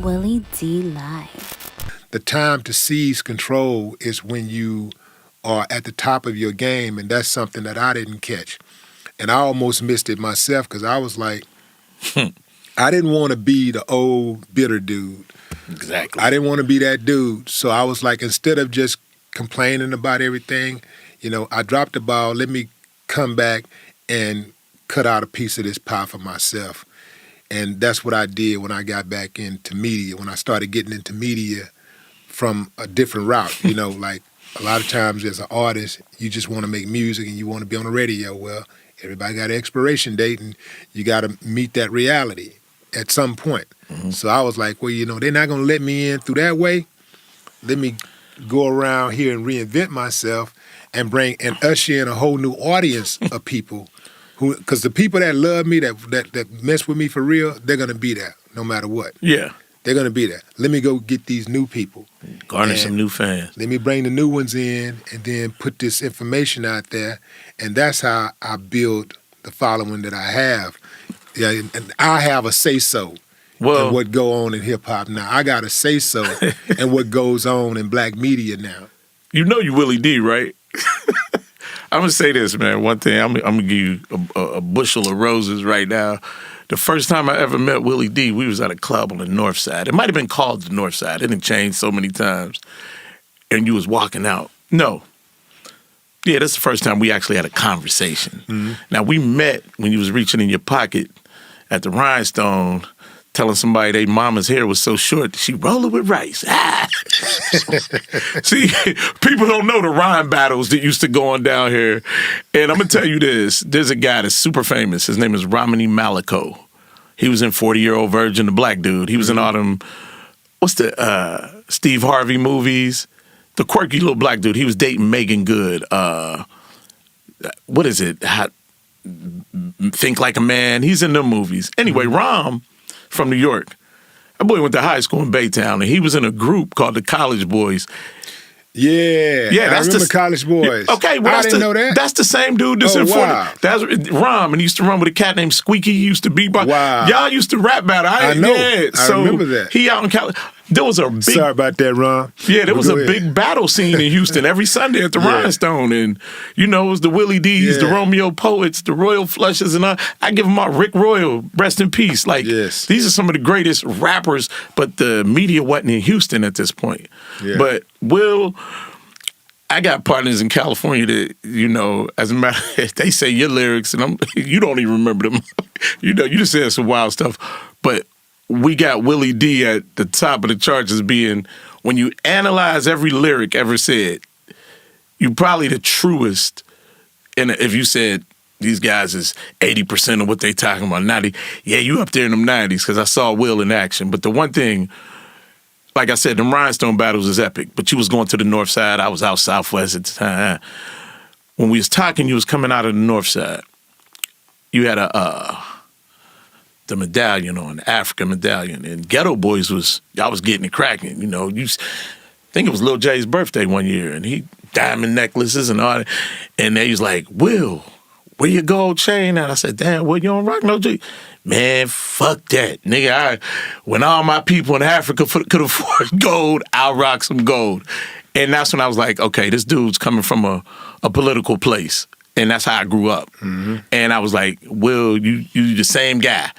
Willie D Live. The time to seize control is when you are at the top of your game, and that's something that I didn't catch. And I almost missed it myself because I was like, I didn't want to be the old bitter dude. Exactly. I didn't want to be that dude. So I was like, instead of just complaining about everything, I dropped the ball. Let me come back and cut out a piece of this pie for myself. And that's what I did when I got back into media, when I started getting into media from a different route. Like a lot of times as an artist, you just want to make music and you want to be on the radio. Well, everybody got an expiration date and you got to meet that reality at some point. Mm-hmm. So I was like, well, they're not going to let me in through that way. Let me go around here and reinvent myself and bring and usher in a whole new audience of people who, because the people that love me, that mess with me for real, they're going to be there no matter what. Yeah. They're going to be there. Let me go get these new people. Garner some new fans. Let me bring the new ones in and then put this information out there. And that's how I build the following that I have. Yeah, and I have a say-so in what go on in hip-hop now. I got a say-so in what goes on in black media now. You know you Willie D, right? I'm going to say this, man. One thing, I'm going to give you a bushel of roses right now. The first time I ever met Willie D, we was at a club on the North Side. It might have been called the North Side. It didn't change so many times. And you was walking out. No. Yeah, that's the first time we actually had a conversation. Mm-hmm. Now, we met when you was reaching in your pocket at the Rhinestone, telling somebody their mama's hair was so short that she rolled it with rice. Ah. See, people don't know the rhyme battles that used to go on down here. And I'm going to tell you this. There's a guy that's super famous. His name is Romany Malco. He was in 40-Year-Old Virgin, the black dude. He was in all them, what's the Steve Harvey movies? The quirky little black dude. He was dating Megan Good. What is it? Think Like a Man. He's in them movies. Anyway, Rom from New York. That boy went to high school in Baytown, and he was in a group called the College Boys. Yeah, I remember College Boys. Okay, well, I didn't know that. That's the same dude that's in 40. Wow. That's Rom, and he used to run with a cat named Squeaky. He used to be by. Wow. Y'all used to rap battle. I know. Yeah, I remember that. He out in California. There was a big. Sorry about that, Ron. Yeah, there was a big battle scene in Houston every Sunday at the Rhinestone, and it was the Willie D's, the Romeo Poets, the Royal Flushes, and I give them all Rick Royal, rest in peace. Like these are some of the greatest rappers, but the media wasn't in Houston at this point. Yeah. But Will, I got partners in California that, as a matter of fact, they say your lyrics, and you don't even remember them. You just said some wild stuff, but we got Willie D at the top of the charts as being, when you analyze every lyric ever said, you probably the truest. And if you said these guys is 80% of what they talking about, 90, yeah, you up there in them 90s because I saw Will in action. But the one thing, like I said, them Rhinestone battles is epic. But you was going to the North Side. I was out Southwest at the time. When we was talking, you was coming out of the North Side. You had the medallion on, the African medallion. And Ghetto Boys y'all was getting it cracking. I think it was Lil J's birthday one year, and he diamond necklaces and all that. And they was like, Will, where your gold chain at? I said, damn, Will, you don't rock no G? Man, fuck that. Nigga, when all my people in Africa could afford gold, I'll rock some gold. And that's when I was like, okay, this dude's coming from a political place. And that's how I grew up. Mm-hmm. And I was like, Will, you the same guy.